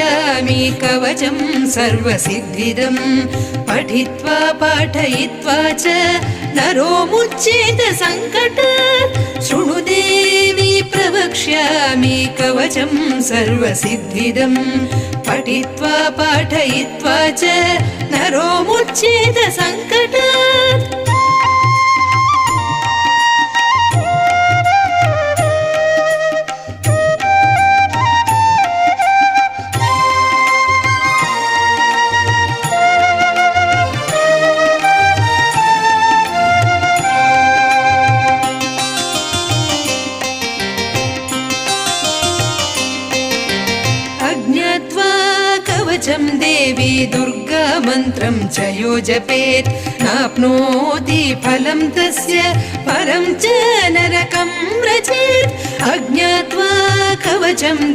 प्रवक्ष्यामि कवचं सर्वसिद्धिदं पठित्वा पाठयित्वा च नरो मुच्येत सङ्कटात् शृणु देवी प्रवक्ष्यामि कवचं सर्वसिद्धिदं पठित्वा पाठयित्वा च नरो मुच्येत सङ्कटात् अज्ञात्वा कवचं देवी दुर्गा मन्त्रं च यो जपेत् नाप्नोति फलं तस्य परं च नरकं व्रजेत् अज्ञात्वा कवचं